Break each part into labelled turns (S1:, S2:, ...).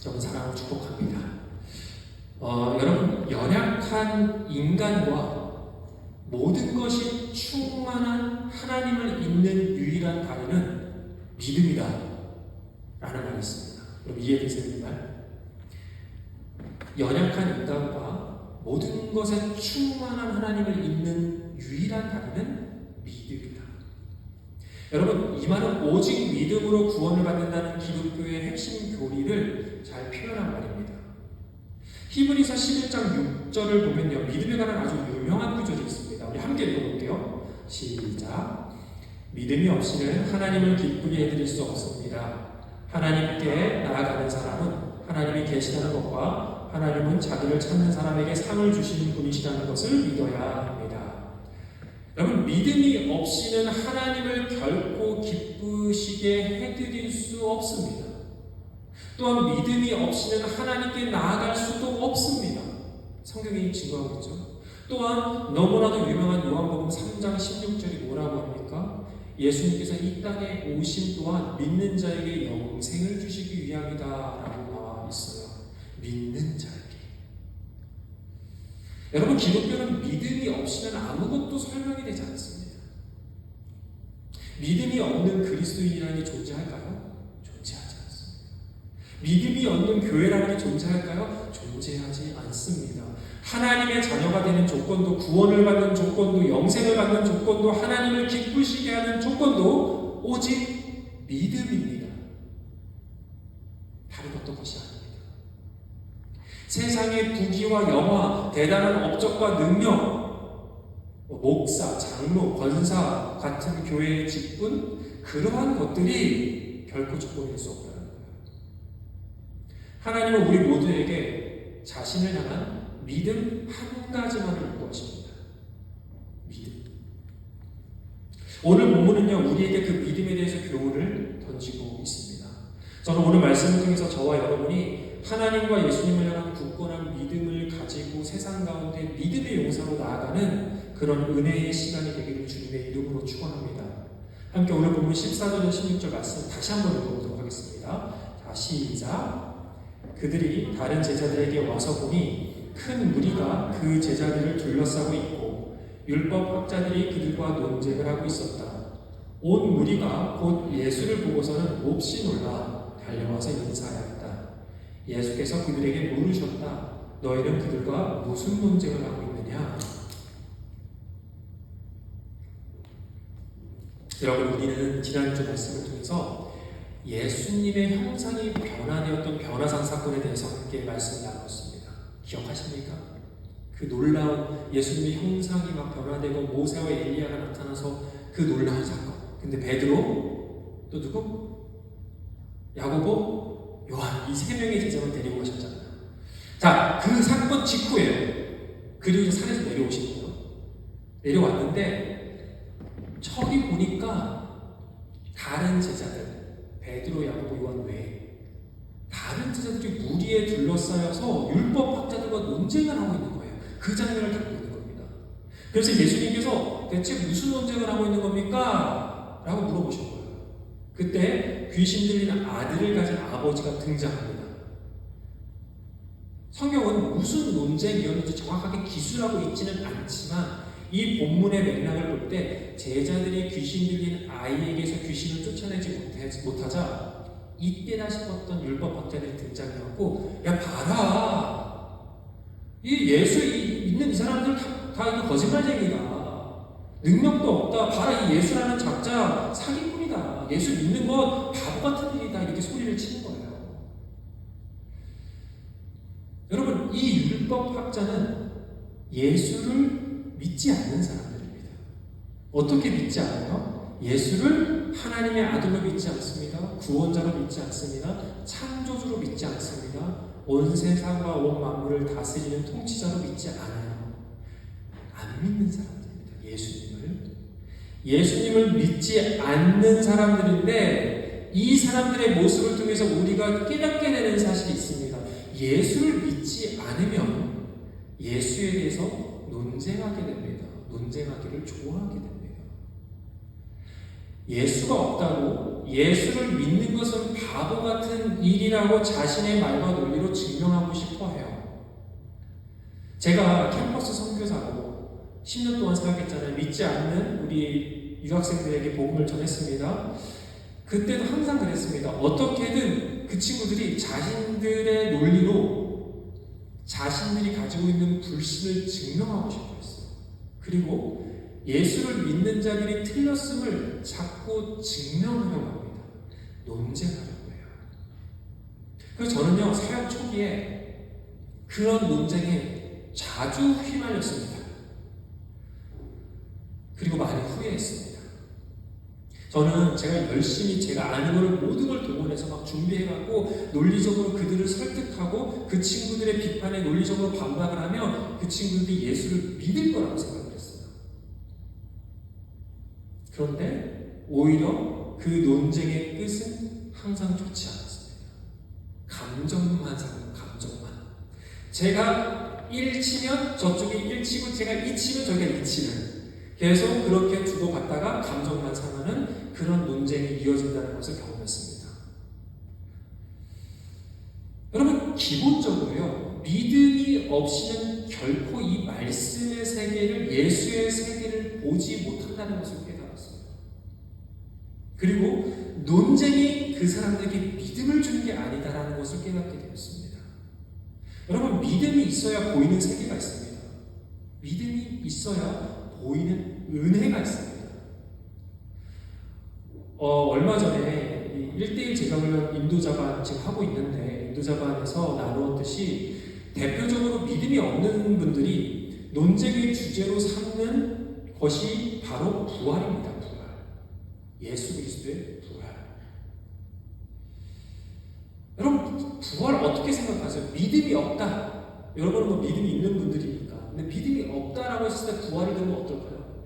S1: 저는 사랑을 축복합니다. 여러분, 연약한 인간과 모든 것이 충만한 하나님을 잇는 유일한 다리는 믿음이다 라는 말이 있습니다. 여러분 이해되세요? 이 말? 연약한 인간과 모든 것에 충만한 하나님을 잇는 유일한 다리는 믿음이다. 여러분, 이 말은 오직 믿음으로 구원을 받는다는 기독교의 핵심 교리를 잘 표현한 말입니다. 히브리서 11장 6절을 보면요, 믿음에 관한 아주 유명한 구절이 있습니다. 우리 함께 읽어볼게요. 시작. 믿음이 없이는 하나님을 기쁘게 해드릴 수 없습니다. 하나님께 나아가는 사람은 하나님이 계시다는 것과 하나님은 자기를 찾는 사람에게 상을 주시는 분이시라는 것을 믿어야 합니다. 여러분, 믿음이 없이는 하나님을 결코 기쁘시게 해드릴 수 없습니다. 또한 믿음이 없이는 하나님께 나아갈 수도 없습니다. 성경이 증거하고 있죠. 또한 너무나도 유명한 요한복음 3장 16절이 뭐라고 합니까? 예수님께서 이 땅에 오신 또한 믿는 자에게 영생을 주시기 위함이다 라고 나와 있어요. 믿는 자에게. 여러분, 기독교는 믿음이 없이는 아무것도 설명이 되지 않습니다. 믿음이 없는 그리스도인이라는 게 존재할까요? 존재하지 않습니다. 믿음이 없는 교회라는 게 존재할까요? 존재하지 않습니다. 하나님의 자녀가 되는 조건도, 구원을 받는 조건도, 영생을 받는 조건도, 하나님을 기쁘시게 하는 조건도 오직 믿음입니다. 다른 어떤 것이 아닙니다. 세상의 부귀와 영화, 대단한 업적과 능력, 목사, 장로, 권사 같은 교회의 직분, 그러한 것들이 결코 조건일 수 없다는 거예요. 하나님은 우리 모두에게 자신을 향한 믿음 한 가지만을 요구하십니다. 믿음. 오늘 본문은요, 우리에게 그 믿음에 대해서 교훈을 던지고 있습니다. 저는 오늘 말씀을 통해서 저와 여러분이 하나님과 예수님을 향한 굳건한 믿음을 가지고 세상 가운데 믿음의 용사로 나아가는 그런 은혜의 시간이 되기를 주님의 이름으로 축원합니다. 함께 오늘 본문 14절 16절 말씀 다시 한번 읽어보도록 하겠습니다. 자, 시작. 그들이 다른 제자들에게 와서 보니 큰 무리가 그 제자들을 둘러싸고 있고 율법 학자들이 그들과 논쟁을 하고 있었다. 온 무리가 곧 예수를 보고서는 몹시 놀라 달려와서 인사하였다. 예수께서 그들에게 물으셨다. 너희는 그들과 무슨 논쟁을 하고 있느냐? 여러분, 우리는 지난주 말씀을 통해서 예수님의 형상이 변화되었던 변화상 사건에 대해서 함께 말씀을 나눴습니다. 기억하십니까? 그 놀라운 예수님의 형상이 막 변화되고 모세와 엘리야가 나타나서 그 놀라운 사건. 근데 베드로, 또 누구? 야고보, 요한, 이 세 명의 제자를 데리고 가셨잖아요. 자, 그 사건 직후에요. 그리고 산에서 내려오신 거예요. 내려왔는데 저기 보니까 다른 제자들, 베드로, 야고보, 요한 외에 다른 제자들이 무리에 둘러싸여서 율법 학자들과 논쟁을 하고 있는 거예요. 그 장면을 담고 있는 겁니다. 그래서 예수님께서 대체 무슨 논쟁을 하고 있는 겁니까? 라고 물어보신 거예요. 그때 귀신 들린 아들을 가진 아버지가 등장합니다. 성경은 무슨 논쟁이었는지 정확하게 기술하고 있지는 않지만 이 본문의 맥락을 볼 때 제자들이 귀신 들린 아이에게서 귀신을 쫓아내지 못하자 이때다 싶었던 율법학자들이 등장해갖고, 야 봐라, 이 예수 있는 이 사람들 다 이거 거짓말쟁이다, 능력도 없다, 봐라 이 예수라는 작자 사기꾼이다, 예수 믿는 건 바보 같은 일이다, 이렇게 소리를 치는 거예요. 여러분, 이 율법학자는 예수를 믿지 않는 사람들입니다. 어떻게 믿지 않아요? 예수를 하나님의 아들로 믿지 않습니다. 구원자로 믿지 않습니다. 창조주로 믿지 않습니다. 온 세상과 온 만물을 다스리는 통치자로 믿지 않아요. 안 믿는 사람들입니다. 예수님을 믿지 않는 사람들인데 이 사람들의 모습을 통해서 우리가 깨닫게 되는 사실이 있습니다. 예수를 믿지 않으면 예수에 대해서 논쟁하게 됩니다. 논쟁하기를 좋아하게 됩니다. 예수가 없다고 예수를 믿는 것은 바보 같은 일이라고 자신의 말과 논리로 증명하고 싶어 해요. 제가 캠퍼스 선교사로 10년 동안 사역했잖아요. 믿지 않는 우리 유학생들에게 복음을 전했습니다. 그때도 항상 그랬습니다. 어떻게든 그 친구들이 자신들의 논리로 자신들이 가지고 있는 불신을 증명하고 싶어 했어요. 그리고 예수를 믿는 자들이 틀렸음을 자꾸 증명하려고 합니다. 논쟁하려고 해요. 그래서 저는요, 사역 초기에 그런 논쟁에 자주 휘말렸습니다. 그리고 많이 후회했습니다. 저는 제가 열심히 제가 아는 걸 모든 걸 동원해서 막 준비해갖고 논리적으로 그들을 설득하고 그 친구들의 비판에 논리적으로 반박을 하면 그 친구들이 예수를 믿을 거라고 생각을 했어요. 그런데 오히려 그 논쟁의 끝은 항상 좋지 않았습니다. 감정만 사고 감정만. 제가 1 치면 저쪽이 1 치고 제가 2 치면 저기가 2 치는 계속 그렇게 주고받다가 감정만 상하는 그런 논쟁이 이어진다는 것을 경험했습니다. 여러분, 기본적으로요, 믿음이 없이는 결코 이 말씀의 세계를, 예수의 세계를 보지 못한다는 것을 깨달았어요. 그리고 논쟁이 그 사람들에게 믿음을 주는 게 아니다라는 것을 깨닫게 되었습니다. 여러분, 믿음이 있어야 보이는 세계가 있습니다. 믿음이 있어야 보이는 은혜가 있습니다. 얼마 전에 1:1 제자훈련 인도자반 지금 하고 있는데, 인도자반에서 나누었듯이 대표적으로 믿음이 없는 분들이 논쟁의 주제로 삼는 것이 바로 부활입니다. 부활. 예수 그리스도의 부활. 여러분, 부활 어떻게 생각하세요? 믿음이 없다. 여러분은 뭐 믿음이 있는 분들이니까. 근데 믿음이 없다라고 했을 때 부활이 되면 어떨까요?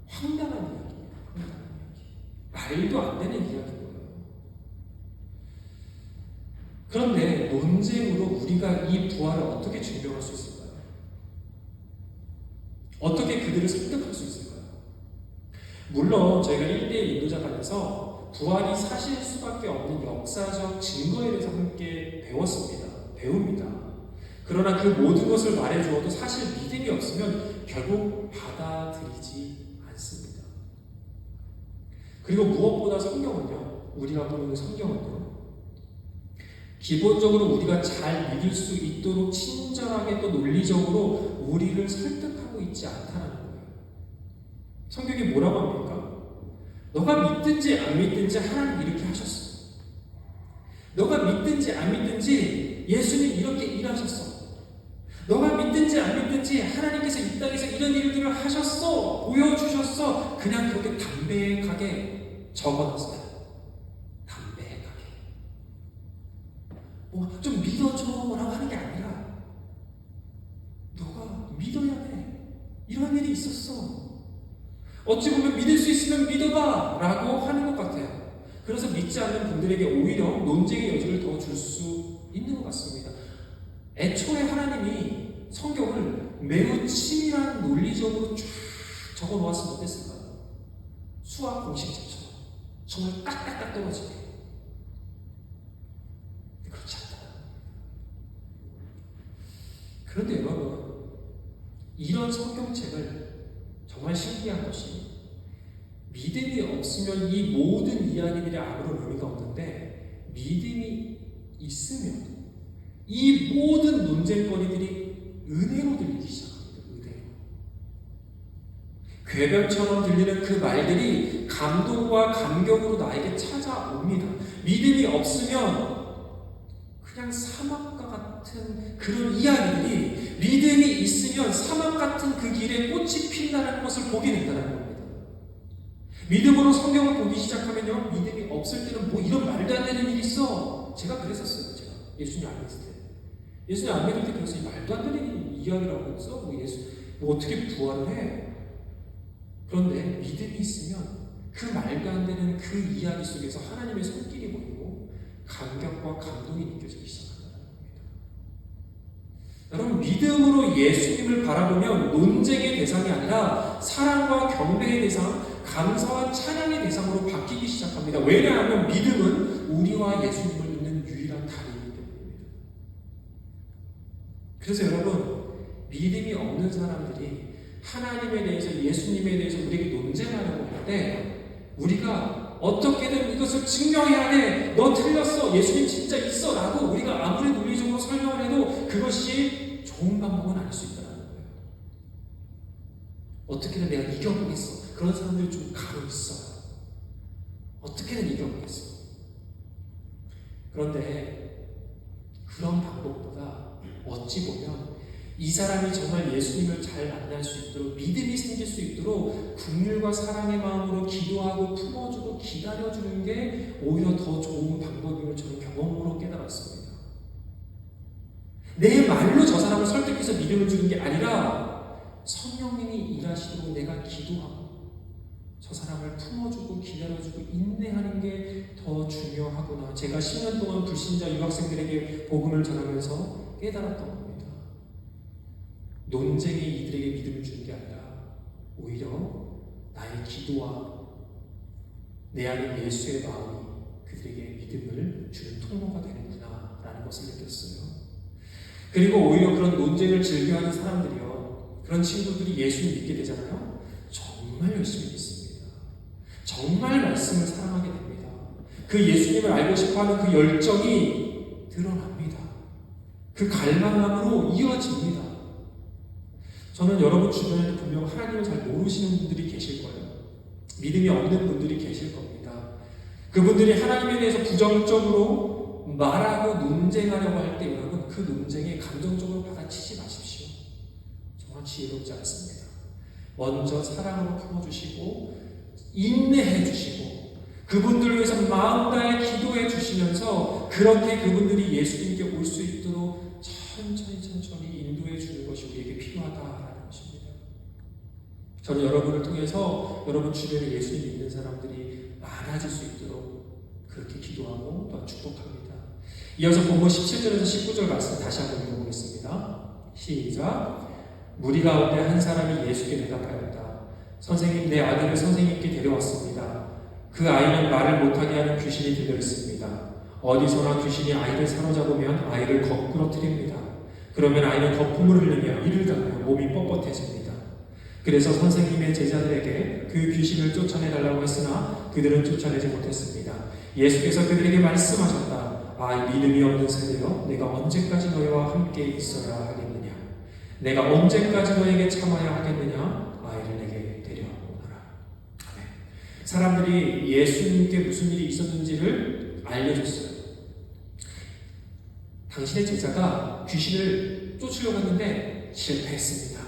S1: 황당한 이야기예요. 말도 안 되는 이야기인 거예요. 그런데 논쟁으로 우리가 이 부활을 어떻게 증명할 수 있을까요? 어떻게 그들을 설득할 수 있을까요? 물론 저희가 1:1 인도자반에서 부활이 사실일 수밖에 없는 역사적 증거에 대해서 함께 배웁니다. 그러나 그 모든 것을 말해주어도 사실 믿음이 없으면 결국 받아들이지 않습니다. 그리고 무엇보다 성경은요, 우리가 보는 성경은요, 기본적으로 우리가 잘 믿을 수 있도록 친절하게 또 논리적으로 우리를 설득하고 있지 않다는 거예요. 성경이 뭐라고 합니까? 너가 믿든지 안 믿든지 하나님 이렇게 하셨어. 너가 믿든지 안 믿든지 예수님 이렇게 일하셨어. 너가 믿든지 안 믿든지 하나님께서 이 땅에서 이런 일들을 하셨어. 보여주셨어. 그냥 그렇게 담백하게 적어놨어요. 담백하게. 좀 믿어줘라고 하는 게 아니라 너가 믿어야 돼. 이런 일이 있었어. 어찌 보면 믿을 수 있으면 믿어봐 라고 하는 것 같아요. 그래서 믿지 않는 분들에게 오히려 논쟁의 여지를 더 줄 수 있는 것 같습니다. 애초에 하나님이 성경을 매우 치밀한 논리적으로 쫙 적어 놓았으면 어땠을까요? 수학 공식처럼 정말 딱딱딱 떨어지게. 그렇지 않다. 그런데 여러분, 이런 성경책을 정말 신기한 것이 믿음이 없으면 이 모든 이야기들이 아무런 의미가 없는데 믿음이 있으면 이 모든 논쟁거리들이 은혜로 들리기 시작합니다. 은혜로. 궤변처럼 들리는 그 말들이 감동과 감격으로 나에게 찾아옵니다. 믿음이 없으면 그냥 사막과 같은 그런 이야기들이 믿음이 있으면 사막 같은 그 길에 꽃이 핀다는 것을 보게 된다는 겁니다. 믿음으로 성경을 보기 시작하면요, 믿음이 없을 때는 뭐 이런 말도 안 되는 일이 있어. 제가 그랬었어요. 제가 예수님 안 믿을 때. 예수님 안 믿을 때 그래서 말도 안 되는 이야기라고 했어. 뭐 어떻게 부활을 해? 그런데 믿음이 있으면 그 말도 안 되는 그 이야기 속에서 하나님의 손길이 보이고 감격과 감동이 느껴지기 시작한다는 겁니다. 여러분, 믿음으로 예수님을 바라보면 논쟁의 대상이 아니라 사랑과 경배의 대상, 감사와 찬양의 대상으로 바뀌기 시작합니다. 왜냐하면 믿음은 우리와 예수님을 잇는 유일한 다리이기 때문입니다. 그래서 여러분, 믿음이 없는 사람들이 하나님에 대해서, 예수님에 대해서 우리에게 논쟁하려고 할 때 우리가 어떻게든 이것을 증명해야 돼, 너 틀렸어, 예수님 진짜 있어 라고 우리가 아무리 논리적으로 설명을 해도 그것이 좋은 방법은 아닐 수 있다는 거예요. 어떻게든 내가 이겨보겠어. 그런 사람들이 좀 가끔 있어요. 어떻게든 이겨보겠어. 그런데 그런 방법보다 어찌 보면 이 사람이 정말 예수님을 잘 만날 수 있도록, 믿음이 생길 수 있도록 긍휼과 사랑의 마음으로 기도하고 품어주고 기다려주는 게 오히려 더 좋은 방법임을 저는 경험으로 깨달았습니다. 내 말로 저 사람을 설득해서 믿음을 주는 게 아니라 성령님이 일하시도록 내가 기도하고 저 사람을 품어주고 기다려주고 인내하는 게 더 중요하구나. 제가 10년 동안 불신자 유학생들에게 복음을 전하면서 깨달았던 겁니다. 논쟁이 이들에게 믿음을 주는 게 아니라 오히려 나의 기도와 내 안에 예수의 마음이 그들에게 믿음을 주는 통로가 되는구나 라는 것을 느꼈어요. 그리고 오히려 그런 논쟁을 즐겨하는 사람들이요, 그런 친구들이 예수를 믿게 되잖아요. 정말 열심히 믿습니다. 정말 말씀을 사랑하게 됩니다. 그 예수님을 알고 싶어하는 그 열정이 드러납니다. 그 갈망함으로 이어집니다. 저는 여러분 주변에도 분명 하나님을 잘 모르시는 분들이 계실 거예요. 믿음이 없는 분들이 계실 겁니다. 그분들이 하나님에 대해서 부정적으로 말하고 논쟁하려고 할 때 여러분, 그 논쟁에 감정적으로 받아치지 마십시오. 정말 지혜롭지 않습니다. 먼저 사랑으로 품어주시고 인내해 주시고 그분들을 위해서 마음 다해 기도해 주시면서 그렇게 그분들이 예수님께 올 수 있도록 천천히 인도해 주는 것이 우리에게 필요하다라는 것입니다. 저는 여러분을 통해서 여러분 주변에 예수님 믿는 사람들이 많아질 수 있도록 그렇게 기도하고 또한 축복합니다. 이어서 본문 17절에서 19절 말씀 다시 한번 읽어보겠습니다. 시작. 무리 가운데 한 사람이 예수께 대답하였다. 선생님, 내 아들을 선생님께 데려왔습니다. 그 아이는 말을 못하게 하는 귀신이 들려있습니다. 어디서나 귀신이 아이를 사로잡으면 아이를 거꾸러뜨립니다. 그러면 아이는 거품을 흘리며 이를 닦며 몸이 뻣뻣해집니다. 그래서 선생님의 제자들에게 그 귀신을 쫓아내달라고 했으나 그들은 쫓아내지 못했습니다. 예수께서 그들에게 말씀하셨다. 아, 믿음이 없는 세대여, 내가 언제까지 너희와 함께 있어야 하겠느냐? 내가 언제까지 너에게 참아야 하겠느냐? 아이를 내게 데려오너라. 아멘. 사람들이 예수님께 무슨 일이 있었는지를 알려줬어요. 당신의 제자가 귀신을 쫓으려고 했는데 실패했습니다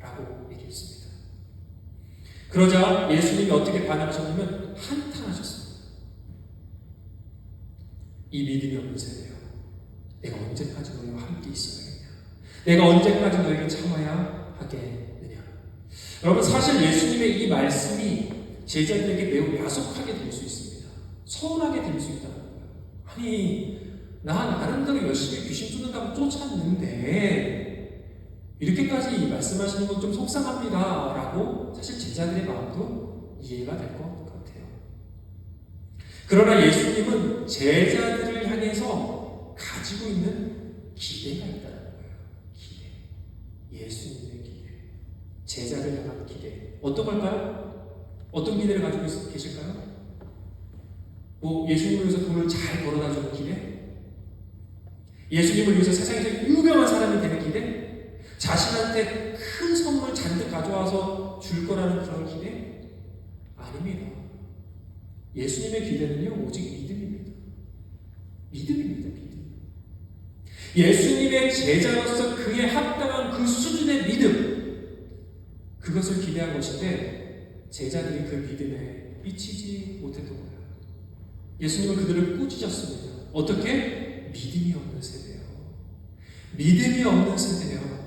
S1: 라고 얘기했습니다. 그러자 예수님이 어떻게 반응하셨냐면 한탄하셨습니다. 이 믿음이 없는 세대요, 내가 언제까지 너희와 함께 있어야겠냐? 내가 언제까지 너에게 참아야 하겠느냐? 여러분, 사실 예수님의 이 말씀이 제자들에게 매우 야속하게 될 수 있습니다. 서운하게 될 수 있다는 거예요. 아니, 나 나름대로 열심히 귀신 쫓는다고 쫓았는데 이렇게까지 말씀하시는 건 좀 속상합니다 라고 사실 제자들의 마음도 이해가 될 것 같아요. 그러나 예수님은 제자들을 향해서 가지고 있는 기대가 있다는 거예요. 기대. 예수님의 기대. 제자를 향한 기대. 어떤 걸까요? 어떤 기대를 가지고 계실까요? 뭐 예수님을 위해서 돈을 잘 벌어다 주는 기대? 예수님을 위해서 세상에서 유명한 사람이 되는 기대? 자신한테 큰 선물 잔뜩 가져와서 줄 거라는 그런 기대? 아닙니다. 예수님의 기대는요, 오직 믿음입니다. 믿음입니다. 믿음. 예수님의 제자로서 그에 합당한 그 수준의 믿음, 그것을 기대한 것인데 제자들이 그 믿음에 미치지 못했던 거예요. 예수님은 그들을 꾸짖었습니다. 어떻게? 믿음이 없는 세대요. 믿음이 없는 세대요.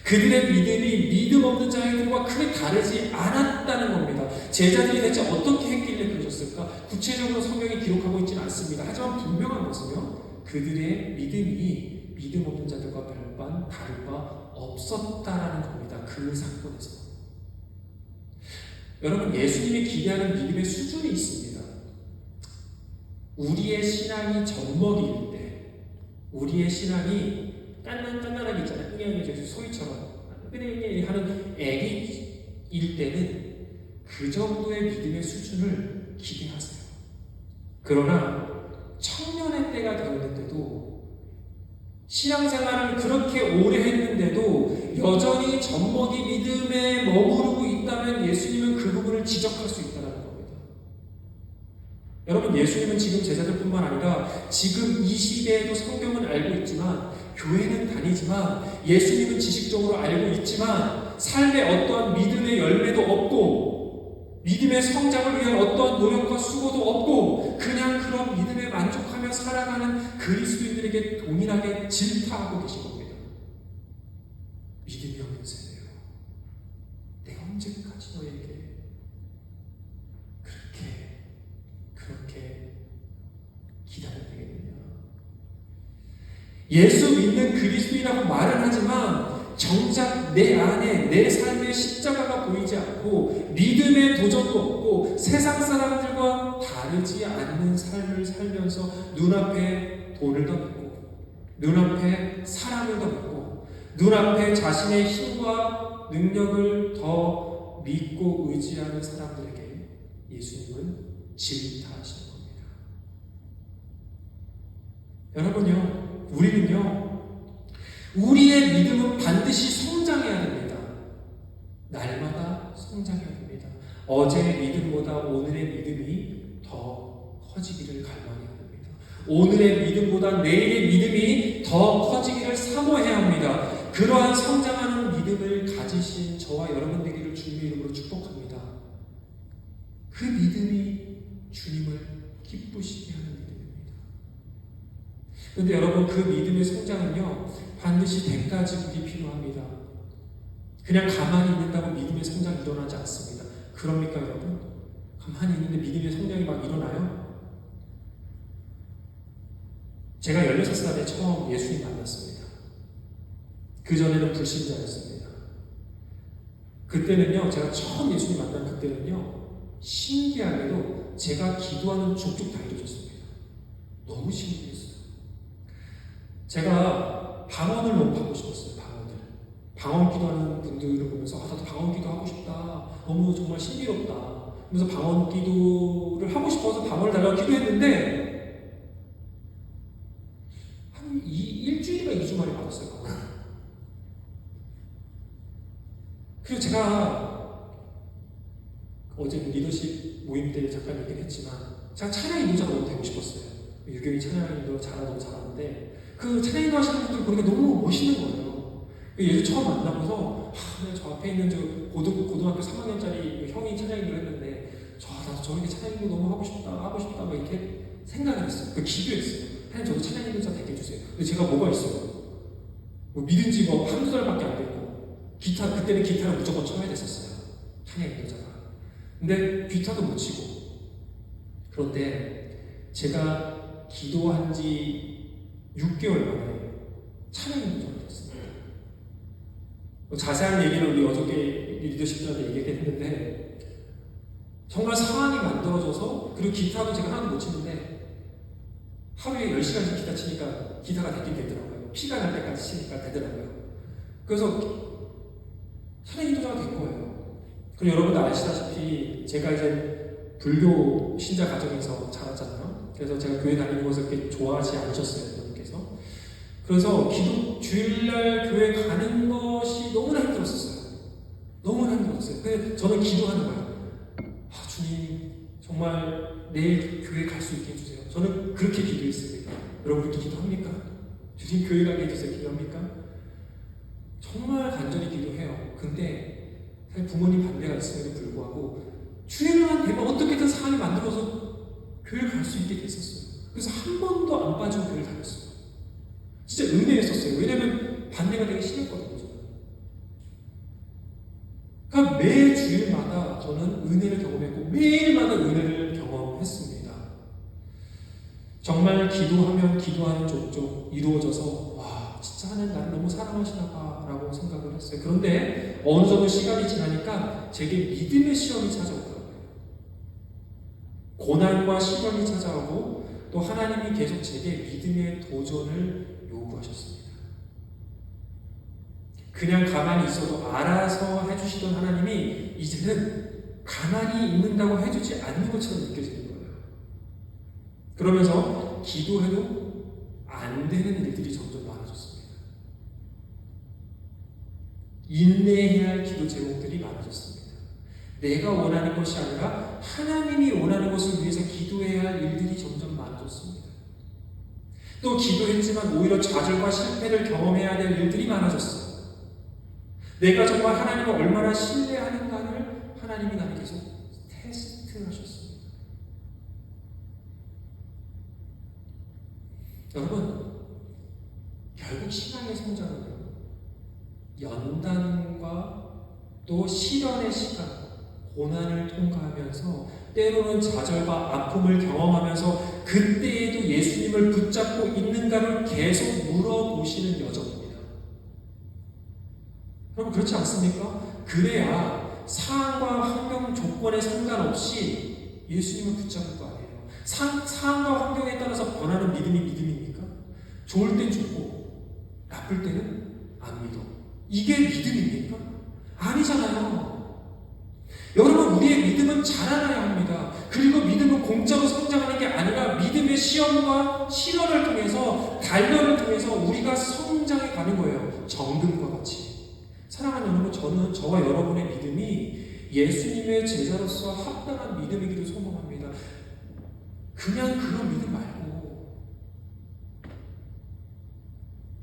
S1: 그들의 믿음이 믿음 없는 자들과 크게 다르지 않았다는 겁니다. 제자들이 대체 어떻게 했길래 그러셨을까? 구체적으로 성경이 기록하고 있지는 않습니다. 하지만 분명한 것은요, 그들의 믿음이 믿음 없는 자들과 별반 다를 바 없었다라는 겁니다. 그 사건에서. 여러분, 예수님이 기대하는 믿음의 수준이 있습니다. 우리의 신앙이 젖먹이일 때, 우리의 신앙이 깐난깐난하게 있잖아요. 그냥 소희처럼 그냥 하는 애기일 때는 그 정도의 믿음의 수준을 기대하세요. 그러나 청년의 때가 되었는데도, 신앙생활을 그렇게 오래 했는데도 여전히 젖먹이 믿음에 머무르고 있다면 예수님은 그 부분을 지적할 수 있다는 겁니다. 여러분, 예수님은 지금 제자들뿐만 아니라 지금 이 시대에도 성경은 알고 있지만, 교회는 다니지만, 예수님은 지식적으로 알고 있지만 삶에 어떠한 믿음의 열매도 없고 믿음의 성장을 위한 어떠한 노력과 수고도 없고 그냥 그런 믿음에 만족하며 살아가는 그리스도인들에게 동일하게 질타하고 계신 겁니다. 믿음이 없는 세대요, 내가 언제까지 너에게 그렇게 기다려야 되겠느냐. 예수 믿는 그리스도인이라고 말은 하지만 정작 내 안에 내 삶의 십자가가 보이지 않고 믿음의 도전도 없고 세상 사람들과 다르지 않는 삶을 살면서 눈앞에 돈을 더 믿고 눈앞에 사람을 더 믿고 눈앞에 자신의 힘과 능력을 더 믿고 의지하는 사람들에게 예수님은 질타하시는 겁니다. 여러분요, 우리는요, 우리의 믿음은 반드시 성장해야 됩니다. 날마다 성장해야 됩니다. 어제의 믿음보다 오늘의 믿음이 더 커지기를 갈망해야 됩니다. 오늘의 믿음보다 내일의 믿음이 더 커지기를 사모해야 합니다. 그러한 성장하는 믿음을 가지신 저와 여러분 되기를 주님의 이름으로 축복합니다. 그 믿음이 주님을 기쁘시게 하는 믿음입니다. 그런데 여러분, 그 믿음의 성장은요, 반드시 대가 지불이 필요합니다. 그냥 가만히 있는다고 믿음의 성장이 일어나지 않습니다. 그럽니까 여러분? 가만히 있는데 믿음의 성장이 막 일어나요? 제가 16살에 처음 예수님 만났습니다. 그전에는 불신자였습니다. 그때는요, 제가 처음 예수님 만난 그때는요, 신기하게도 제가 기도하는 족족 다 이루어졌습니다. 너무 신기했어요. 제가 방언을 너무 하고 싶었어요. 방언 기도하는 분들을 보면서 나도 방언 기도하고 싶다. 너무 정말 신비롭다. 그래서 방언 기도를 하고 싶어서 방언을 달라고 기도했는데 한 일주일인가 2주 만에 받았어요. 방언. 그리고 제가 어제 리더십 모임 때 잠깐 얘기를 했지만 제가 찬양 인도자가 너무 되고 싶었어요. 유교인 찬양 인도 너무 잘하는데 그 찬양 인도 하시는 분들 보니까 너무 멋있는 거예요. 예수 처음 만나고서 저 앞에 있는 저 고등학교 3학년짜리 형이 찬양 인도를 했는데 나도 저렇게 찬양 인도 너무 하고 싶다 막 이렇게 생각을 했어요. 기도했어요. 하나님, 저도 찬양 인도자 되게 해주세요. 근데 제가 뭐가 있어요? 믿은 지 한두 달밖에 안 됐고 그때는 기타를 무조건 쳐야 됐었어요. 찬양 인도자가. 근데 기타도 못 치고. 그런데 제가 기도한 지 6개월 만에 찬양 인도자가 됐습니다. 자세한 얘기를 우리 어저께 리더십들한테 얘기했는데 정말 상황이 만들어져서, 그리고 기타도 제가 하나도 못 치는데 하루에 10시간씩 기타 치니까 기타가 되긴 되더라고요. 피가 날 때까지 치니까 되더라고요. 그래서 찬양 인도자가 된 거예요. 그리고 여러분도 아시다시피 제가 이제 불교 신자 가정에서 자랐잖아요. 그래서 제가 교회 다니는 것을 그렇게 좋아하지 않으셨어요, 여러분께서. 그래서 주일날 교회 가는 것이 너무나 힘들었었어요. 너무나 힘들었어요. 근데 저는 기도하는 거예요. 주님, 정말 내일 교회 갈 수 있게 해주세요. 저는 그렇게 기도했습니다. 여러분 그렇게 기도합니까? 주님, 교회 가게 해주세요. 기도합니까? 정말 간절히 기도해요. 근데 사실 부모님 반대가 있음에도 불구하고 주일만 되면 어떻게든 상황이 만들어서 교회 갈 수 있게 됐었어요. 그래서 한 번도 안 빠지고 교회를 다녔어요. 진짜 은혜였었어요. 왜냐면 반대가 되게 심했거든요. 그러니까 매 주일마다 저는 은혜를 경험했고 매일마다 은혜를 경험했습니다. 정말 기도하면 기도하는 족족 이루어져서 진짜 하나님 나를 너무 사랑하시나 봐라고 생각을 했어요. 그런데 어느 정도 시간이 지나니까 제게 믿음의 시험이 찾아오더라고요. 고난과 시련이 찾아오고 또 하나님이 계속 제게 믿음의 도전을 요구하셨습니다. 그냥 가만히 있어도 알아서 해주시던 하나님이 이제는 가만히 있는다고 해주지 않는 것처럼 느껴지는 거예요. 그러면서 기도해도 안 되는 일들이 점점 많아졌습니다. 인내해야 할 기도 제목들이 많아졌습니다. 내가 원하는 것이 아니라 하나님이 원하는 것을 위해서 기도해야 할 일들이 점점 많아졌습니다. 또 기도했지만 오히려 좌절과 실패를 경험해야 될 일들이 많아졌어요. 내가 정말 하나님을 얼마나 신뢰하는가를 하나님이 나를 계속 테스트하셨습니다. 여러분, 결국 신앙의 성장은요, 연단과 또 시련의 시간, 고난을 통과하면서 때로는 좌절과 아픔을 경험하면서 그때에도 예수님을 붙잡고 있는가를 계속 물어보시는 여정입니다. 여러분, 그렇지 않습니까? 그래야 상황과 환경 조건에 상관없이 예수님을 붙잡을 거 아니에요. 상황과 환경에 따라서 변하는 믿음이 믿음입니까? 좋을 땐 좋고 나쁠 때는 안 믿어. 이게 믿음입니까? 아니잖아요. 여러분, 우리의 믿음은 자라나야 합니다. 그리고 믿음은 공짜로 성장하는 게 아니라 믿음의 시험과 시련을 통해서 단련을 통해서 우리가 성장해 가는 거예요. 정금과 같이. 사랑하는 여러분, 저는 저와 여러분의 믿음이 예수님의 제자로서 합당한 믿음이기를 소망합니다. 그냥 그런 믿음 말고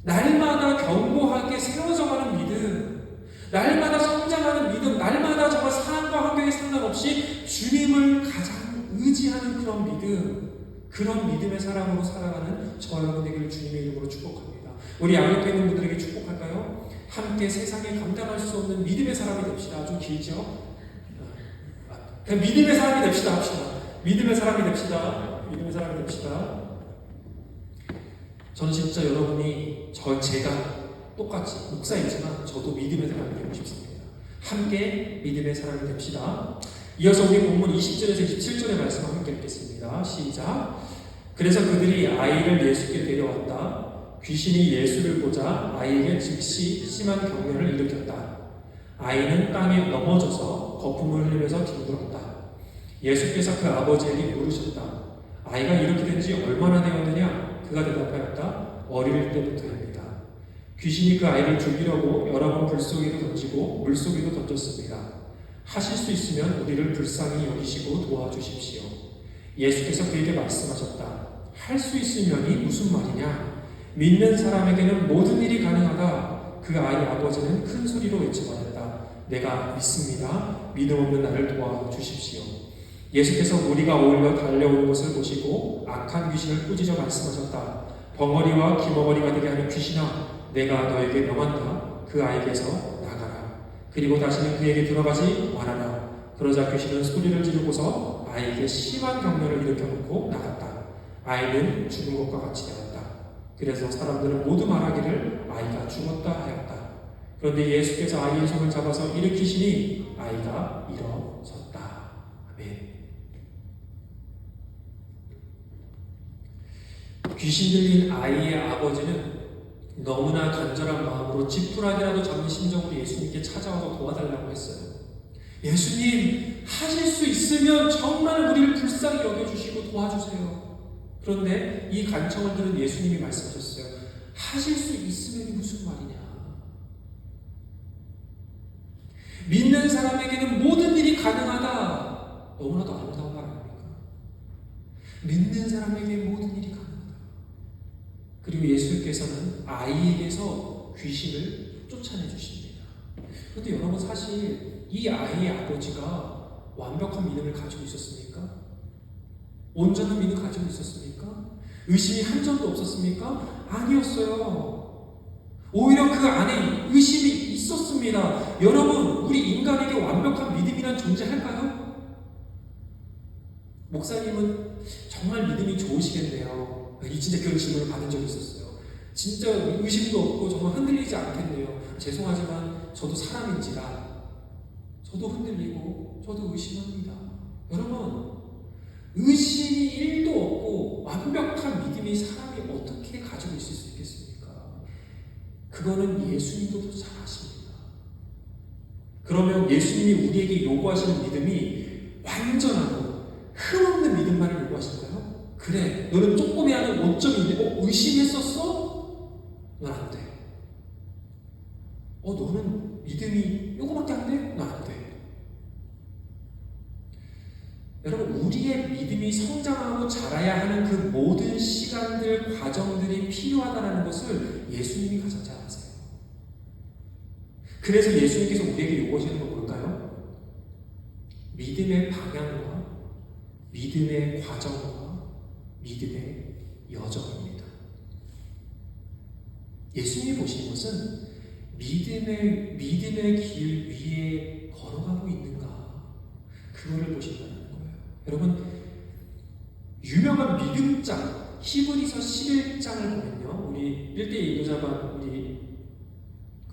S1: 날마다 견고하게 세워져가는 믿음, 날마다 성장하는 믿음, 날마다 정말 상황과 환경에 상관없이 주님을 가장 의지하는 그런 믿음, 그런 믿음의 사람으로 살아가는 저 여러분 되기를 주님의 이름으로 축복합니다. 우리 양육되어 있는 분들에게 축복할까요? 함께 세상에 감당할 수 없는 믿음의 사람이 됩시다. 좀 길죠? 그냥 믿음의 사람이 됩시다. 합시다. 믿음의 사람이 됩시다. 믿음의 사람이 됩시다. 저는 진짜 여러분이 제가 똑같이 목사이지만 저도 믿음의 사람이 되고 싶습니다. 함께 믿음의 사람이 됩시다. 이어서 우리 본문 20절에서 27절의 말씀을 함께 읽겠습니다. 시작. 그래서 그들이 아이를 예수께 데려왔다. 귀신이 예수를 보자 아이에게 즉시 심한 경련을 일으켰다. 아이는 땅에 넘어져서 거품을 흘리면서 뒹굴었다. 예수께서 그 아버지에게 물으셨다. 아이가 이렇게 된 지 얼마나 되었느냐? 그가 대답하였다. 어릴 때부터입니다. 귀신이 그 아이를 죽이려고 여러 번 불속에도 던지고 물속에도 던졌습니다. 하실 수 있으면 우리를 불쌍히 여기시고 도와주십시오. 예수께서 그에게 말씀하셨다. 할 수 있으면이 무슨 말이냐? 믿는 사람에게는 모든 일이 가능하다. 그 아이 아버지는 큰 소리로 외쳐말했다. 내가 믿습니다. 믿음 없는 나를 도와주십시오. 예수께서 무리가 어울려 달려오는 것을 보시고 악한 귀신을 꾸짖어 말씀하셨다. 벙어리와 기머거리가 되게 하는 귀신아, 내가 너에게 명한다. 그 아이에게서 나가라. 그리고 다시는 그에게 들어가지 말아라. 그러자 귀신은 소리를 지르고서 아이에게 심한 경련을 일으켜놓고 나갔다. 아이는 죽은 것과 같이 되었다. 그래서 사람들은 모두 말하기를 아이가 죽었다 하였다. 그런데 예수께서 아이의 손을 잡아서 일으키시니 아이가 일어섰다. 아멘. 귀신 들린 아이의 아버지는 너무나 간절한 마음으로 지푸라기라도 잡는 심정으로 예수님께 찾아와서 도와달라고 했어요. 예수님, 하실 수 있으면 정말 우리를 불쌍히 여겨주시고 도와주세요. 그런데 이 간청을 들은 예수님이 말씀하셨어요. 하실 수 있으면 무슨 말이냐? 믿는 사람에게는 모든 일이 가능하다. 너무나도 아름다운 말 아닙니까? 믿는 사람에게 모든 일이 가능하다. 그리고 예수께서는 아이에게서 귀신을 쫓아내 주십니다. 그런데 여러분, 사실 이 아이의 아버지가 완벽한 믿음을 가지고 있었습니까? 온전한 믿음을 가지고 있었습니까? 의심이 한 점도 없었습니까? 아니었어요. 오히려 그 안에 의심이 있었습니다. 여러분, 우리 인간에게 완벽한 믿음이란 존재할까요? 목사님은 정말 믿음이 좋으시겠네요. 진짜 그런 질문을 받은 적이 있었어요. 진짜 의심도 없고 정말 흔들리지 않겠네요. 죄송하지만 저도 사람인지라 저도 흔들리고 저도 의심합니다. 여러분, 의심이 1도 없고 완벽한 믿음이 사람이 어떻게 가지고 있을 수 있겠습니까? 그거는 예수님도 더 잘 아십니다. 그러면 예수님이 우리에게 요구하시는 믿음이 완전하고 흠없는 믿음만을 요구하실까요? 그래, 너는 조금이 아닌 5점인데 의심했었어? 넌 안 돼. 너는 믿음이 요거밖에 안 돼? 넌 안 돼. 여러분, 우리의 믿음이 성장하고 자라야 하는 그 모든 시간들, 과정들이 필요하다는 것을 예수님이 가장 잘 아세요. 그래서 예수님께서 우리에게 요구하시는 건 뭘까요? 믿음의 방향과 믿음의 과정과 믿음의 여정입니다. 예수님이 보시는 것은 믿음의 길 위에 걸어가고 있는가, 그거를 보신다는 거예요. 여러분, 유명한 믿음장 히브리서 11장을 보면요, 우리 1대1 인도자반 우리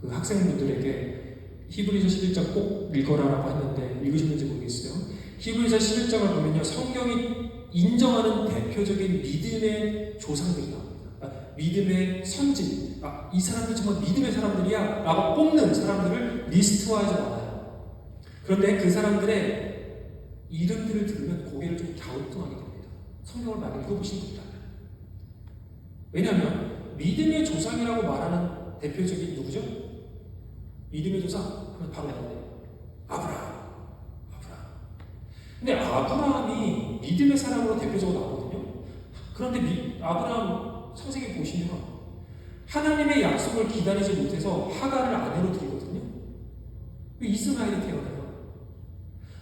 S1: 그 학생분들에게 히브리서 11장 꼭 읽어라라고 했는데 읽으셨는지 모르겠어요. 히브리서 11장을 보면요, 성경이 인정하는 대표적인 믿음의 조상들이 나옵니다. 믿음의 선진, 이 사람들 정말 믿음의 사람들이야 라고 뽑는 사람들을 리스트화해서 나와요. 그런데 그 사람들의 이름들을 들으면 고개를 좀 갸우뚱하게 됩니다. 성경을 많이 읽어보신 분이라면. 왜냐하면 믿음의 조상이라고 말하는 대표적인 누구죠? 믿음의 조상 하면 바로 나오네요. 아브라함. 근데 아브라함이 믿음의 사람으로 대표적으로 나오거든요. 그런데 아브라함 창세기 보시면 하나님의 약속을 기다리지 못해서 하갈을 아내로 들이거든요. 이스마엘이 태어나요.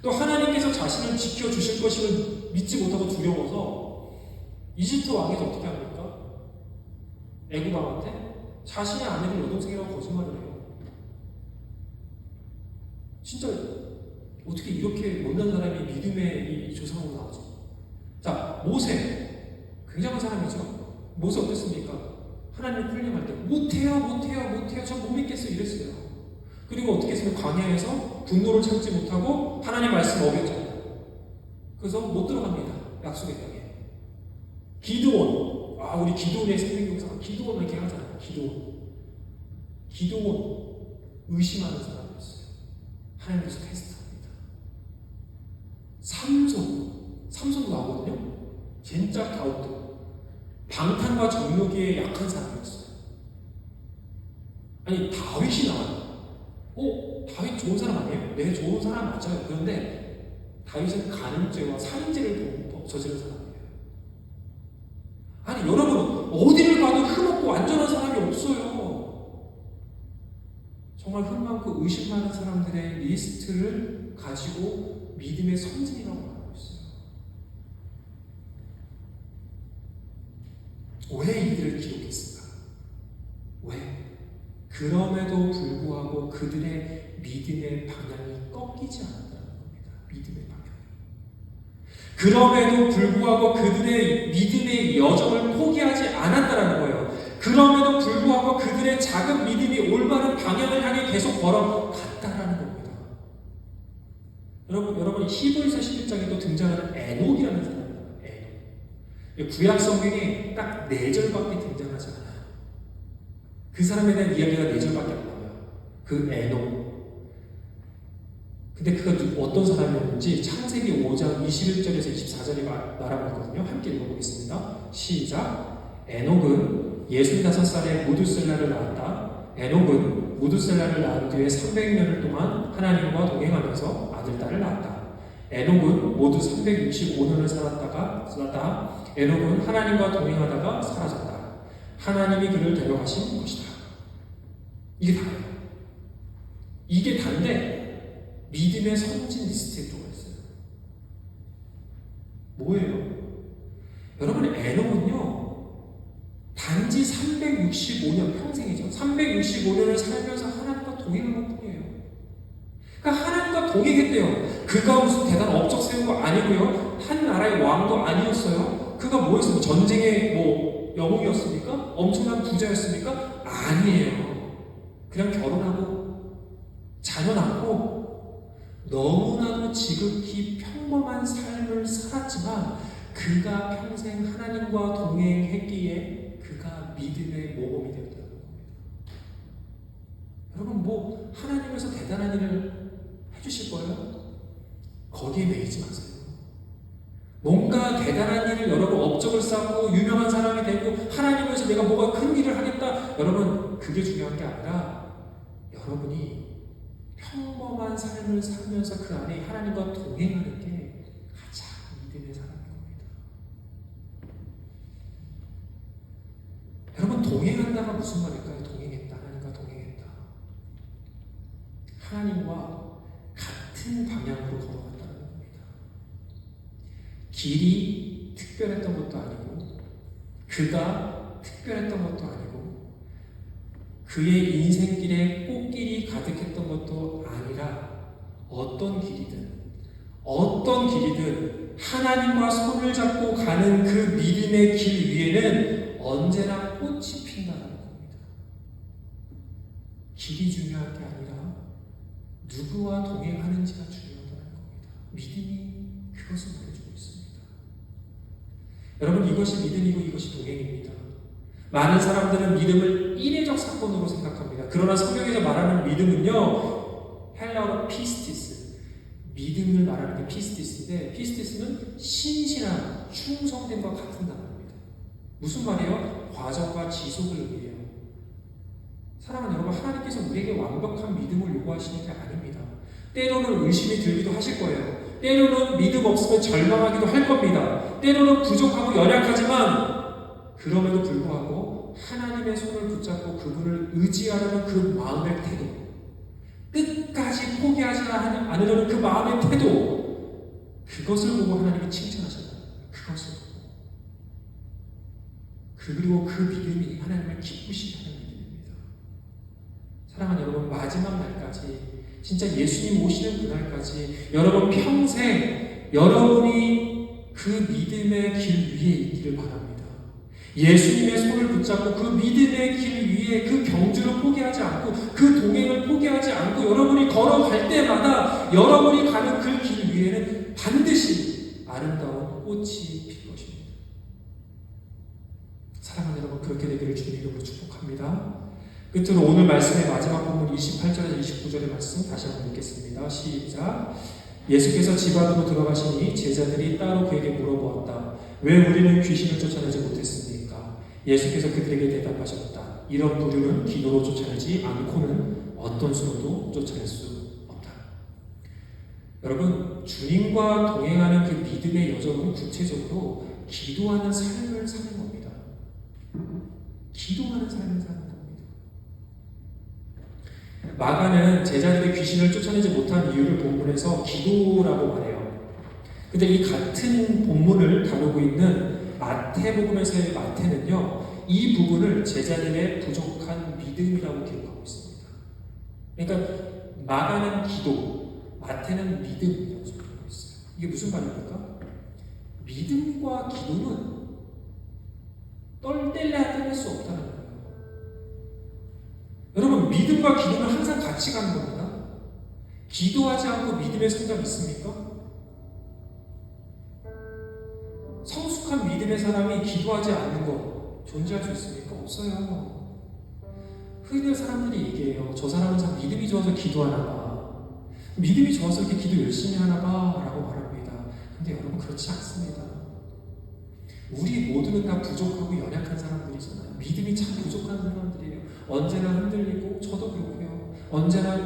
S1: 또 하나님께서 자신을 지켜주실 것을 믿지 못하고 두려워서 이집트 왕에서 어떻게 합니까? 애굽 왕한테 자신의 아내를 여동생이라고 거짓말을 해요. 진짜 어떻게 이렇게 못난 사람이 믿음의 이 조상으로 나오죠? 자, 모세. 굉장한 사람이죠. 모세 어땠습니까? 하나님을 훈련할 때 못해요. 저 못 믿겠어요. 이랬어요. 그리고 어떻게 했으면 광야에서 분노를 참지 못하고 하나님 말씀 어겼잖아요. 그래서 못 들어갑니다. 약속의 땅에. 기드온. 우리 기드온의 생명경사. 기드온 이렇게 하잖아요. 기드온. 의심하는 사람이었어요. 하나님께서 테스트합니다. 삼손도 나오거든요. 진짜 갸우뚱. 방탕과 정욕에 약한 사람이었어요. 아니, 다윗이 나와요. 다윗 좋은 사람 아니에요? 네, 좋은 사람 맞아요. 그런데 다윗은 간음죄와 살인죄를 저지른 사람이에요. 아니, 여러분, 어디를 가도 흠없고 완전한 사람이 없어요. 정말 흠 많고 의심 많은 사람들의 리스트를 가지고 믿음의 선진이라고 말하고 있어요. 왜 이들을 기록했을까? 왜? 그럼에도 불구하고 그들의 믿음의 방향이 꺾이지 않았다는 겁니다. 믿음의 방향이. 그럼에도 불구하고 그들의 믿음의 여정을 포기하지 않았다는 거예요. 그럼에도 불구하고 그들의 작은 믿음이 올바른 방향을 향해 계속 걸어갔다라는 겁니다. 여러분 히브리서 11장에 또 등장하는 에녹이라는 사람입니다. 에녹. 구약 성경에 딱 4절밖에 등장하지 않아요. 그 사람에 대한 이야기가 4절밖에 안 나와요. 그 에녹. 근데 그가 어떤 사람이었는지 창세기 5장 21절에서 24절에 말하고 있거든요. 함께 읽어보겠습니다. 시작. 에녹은 65살에 무두셀라를 낳았다. 에녹은 무두셀라를 낳은 뒤에 300년을 동안 하나님과 동행하면서 아들, 딸을 낳았다. 에녹은 모두 365년을 살았다. 에녹은 하나님과 동행하다가 사라졌다. 하나님이 그를 데려가신 것이다. 이게 다예요. 이게 다인데 믿음의 선진 리스트에 들어가 있어요. 뭐예요? 여러분, 에녹은요 단지 365년, 평생이죠. 365년을 살면서 하나님과 동행한 것 뿐이에요. 그러니까 하나님과 동행했대요. 그가 무슨 대단한 업적 세운 거 아니고요. 한 나라의 왕도 아니었어요. 그가 뭐였습니까? 전쟁의 영웅이었습니까? 있었습니까? 엄청난 부자였습니까? 아니에요. 그냥 결혼하고 자녀 낳고 너무나도 지극히 평범한 삶을 살았지만 그가 평생 하나님과 동행했기에 그가 믿음의 모범이 되었다는 겁니다. 여러분, 뭐 하나님께서 대단한 일을 해주실 거예요? 거기에 매이지 마세요. 뭔가 대단한 일을 여러분 업적을 쌓고 유명한 사람이 되고 하나님께서 내가 뭐가 큰 일을 하겠다, 여러분 그게 중요한 게 아니라 여러분이 평범한 삶을 살면서 그 안에 하나님과 동행하는 게 가장 믿음의 사람인 겁니다. 여러분, 동행한다가 무슨 말일까요? 동행했다. 하나님과 동행했다. 하나님과 같은 방향으로 걸어간다는 겁니다. 길이 특별했던 것도 아니고 그가 특별했던 것도 아니고 그의 인생길에 꽃길이 가득했던 것도 아니라 어떤 길이든 하나님과 손을 잡고 가는 그 믿음의 길 위에는 언제나 꽃이 핀다는 겁니다. 길이 중요한 게 아니라 누구와 동행하는지가 중요하다는 겁니다. 믿음이 그것을 말해주고 있습니다. 여러분, 이것이 믿음이고 이것이 동행입니다. 많은 사람들은 믿음을 인외적 사건으로 생각합니다. 그러나 성경에서 말하는 믿음은요, 헬라어로 피스티스, 믿음을 말하는 게 피스티스인데, 피스티스는 신실한, 충성됨과 같은 단어입니다. 무슨 말이에요? 과정과 지속을 의미해요. 사랑하는 여러분, 하나님께서 우리에게 완벽한 믿음을 요구하시는 게 아닙니다. 때로는 의심이 들기도 하실 거예요. 때로는 믿음 없으면 절망하기도 할 겁니다. 때로는 부족하고 연약하지만 그럼에도 불구하고 하나님의 손을 붙잡고 그분을 의지하려는 그 마음의 태도, 끝까지 포기하지 않으려는 그 마음의 태도, 그것을 보고 하나님이 칭찬하셨다. 그것을 보고. 그리고 그 믿음이 하나님을 기쁘시게 하는 믿음입니다. 사랑하는 여러분, 마지막 날까지, 진짜 예수님 오시는 그날까지 여러분 평생 여러분이 그 믿음의 길 위에 있기를 바랍니다. 예수님의 손을 붙잡고 그 믿음의 길 위에 그 경주를 포기하지 않고 그 동행을 포기하지 않고 여러분이 걸어갈 때마다 여러분이 가는 그 길 위에는 반드시 아름다운 꽃이 필 것입니다. 사랑하는 여러분, 그렇게 되기를 주님 이름으로 축복합니다. 끝으로 오늘 말씀의 마지막 본문 28절에서 29절의 말씀 다시 한번 읽겠습니다. 시작. 예수께서 집 안으로 들어가시니 제자들이 따로 그에게 물어보았다. 왜 우리는 귀신을 쫓아내지 못했습니까? 예수께서 그들에게 대답하셨다. 이런 부류는 기도로 쫓아내지 않고는 어떤 수로도 쫓아낼 수 없다. 여러분, 주님과 동행하는 그 믿음의 여정은 구체적으로 기도하는 삶을 사는 겁니다. 기도하는 삶을 사는 겁니다. 마가는 제자들의 귀신을 쫓아내지 못한 이유를 본문에서 기도라고 말해요. 근데 이 같은 본문을 다루고 있는 마태복음에서의 마태는요, 이 부분을 제자들의 부족한 믿음이라고 기록하고 있습니다. 그러니까 마가는 기도, 마태는 믿음이라고 기록하고 있어요. 이게 무슨 말입니까? 믿음과 기도는 뗄래야 뗄 수 없다는 거예요. 여러분, 믿음과 기도는 항상 같이 가는 겁니다. 기도하지 않고 믿음의 성장 있습니까? 성숙한 믿음의 사람이 기도하지 않는 것 존재할 수 있습니까? 없어요. 흔히 사람들이 얘기해요. 저 사람은 참 믿음이 좋아서 기도하나 봐. 믿음이 좋아서 이렇게 기도 열심히 하나 봐 라고 말합니다. 근데 여러분, 그렇지 않습니다. 우리 모두는 다 부족하고 연약한 사람들이잖아요. 믿음이 참 부족한 사람들이에요. 언제나 흔들리고, 저도 그렇고요. 언제나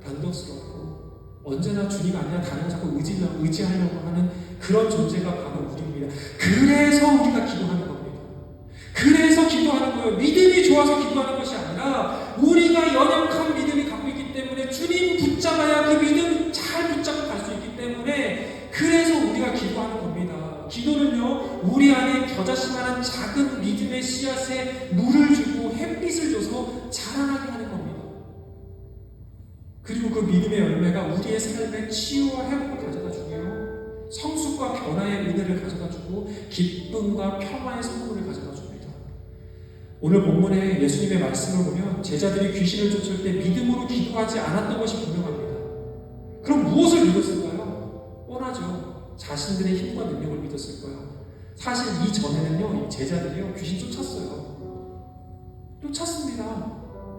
S1: 변덕스럽고, 언제나 주님 아니라 다른 걸 자꾸 의지하려고 하는 그런 존재가 바로 우리입니다. 그래서 우리가 기도하는 겁니다. 그래서 기도하는 거예요. 믿음이 좋아서 기도하는 것이 아니라 우리가 연약한 믿음이 갖고 있기 때문에 주님 붙잡아야 그 믿음 잘 붙잡고 갈 수 있기 때문에 그래서 우리가 기도하는 겁니다. 기도는요, 우리 안에 겨자씨만한 작은 믿음의 씨앗에 물을 주고 햇빛을 줘서 자라나게 하는 겁니다. 그리고 그 믿음의 열매가 우리의 삶에 치유와 회복을 가져다 주고요, 성숙과 변화의 은혜를 가져다 주고 기쁨과 평화의 선물을 가져다 줍니다. 오늘 본문에 예수님의 말씀을 보면 제자들이 귀신을 쫓을 때 믿음으로 기도하지 않았던 것이 분명합니다. 그럼 무엇을 믿었을까요? 뻔하죠. 자신들의 힘과 능력을 믿었을 거예요. 사실 이전에는요, 이 제자들이요, 귀신 쫓았습니다.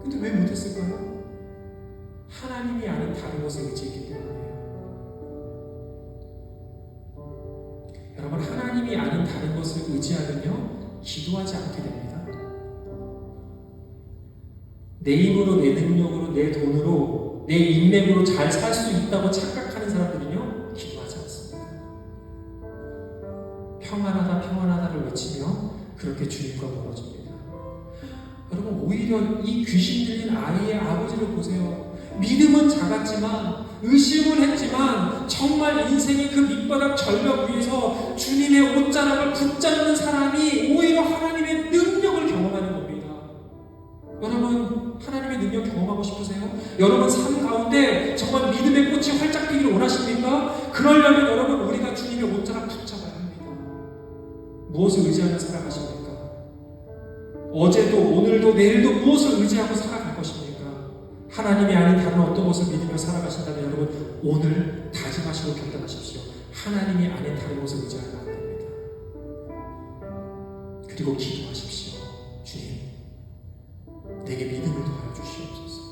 S1: 근데 왜 못했을까요? 하나님이 아는 다른 것을 의지했기 때문이에요. 여러분, 하나님이 아는 다른 것을 의지하면요, 기도하지 않게 됩니다. 내 힘으로, 내 능력으로, 내 돈으로, 내 인맥으로 잘 살 수 있다고 착각하는 사람들은요, 기도하지 않습니다. 평안하다, 평안하다를 외치며 그렇게 주님과 멀어집니다. 여러분, 오히려 이 귀신 들린 아이의 아버지를 보세요. 믿음은 작았지만, 의심을 했지만, 정말 인생의 그 밑바닥 절벽 위에서 주님의 옷자락을 붙잡는 사람이 오히려 하나님의 능력을 경험하는 겁니다. 여러분, 하나님의 능력 경험하고 싶으세요? 여러분 삶 가운데 정말 믿음의 꽃이 활짝 피기를 원하십니까? 그러려면 여러분, 우리가 주님의 옷자락 붙잡아야 합니다. 무엇을 의지하며 살아가십니까? 어제도 오늘도 내일도 무엇을 의지하고 살아갈 것입니까? 하나님이 아닌 다른 어떤 것을 믿으며 살아가신다면 여러분, 오늘 다짐하시고 결단하십시오. 하나님이 아닌 다른 것을 의지하면 안 됩니다. 그리고 기도하십시오. 주님, 내게 믿음을 더하여 주시옵소서.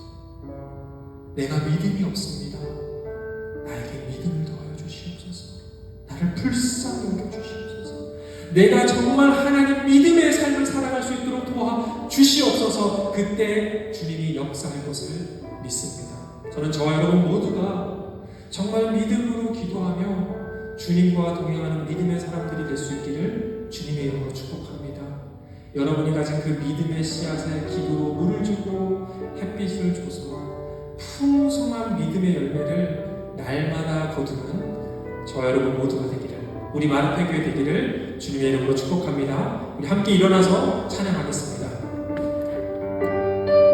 S1: 내가 믿음이 없습니다. 나에게 믿음을 더하여 주시옵소서. 나를 불쌍히 여겨 주시옵소서. 내가 정말 하나님 믿음의 삶을 살아갈 수 있도록 도와 주시옵소서. 그때 주님이 역사할 것을 믿습니다. 저는 저와 여러분 모두가 정말 믿음으로 기도하며 주님과 동행하는 믿음의 사람들이 될 수 있기를 주님의 이름으로 축복합니다. 여러분이 가진 그 믿음의 씨앗에 기도로 물을 주고 햇빛을 줘서 풍성한 믿음의 열매를 날마다 거두는 저와 여러분 모두가 되기를, 우리 마르페교회 되기를 주님의 이름으로 축복합니다. 우리 함께 일어나서 찬양하겠습니다.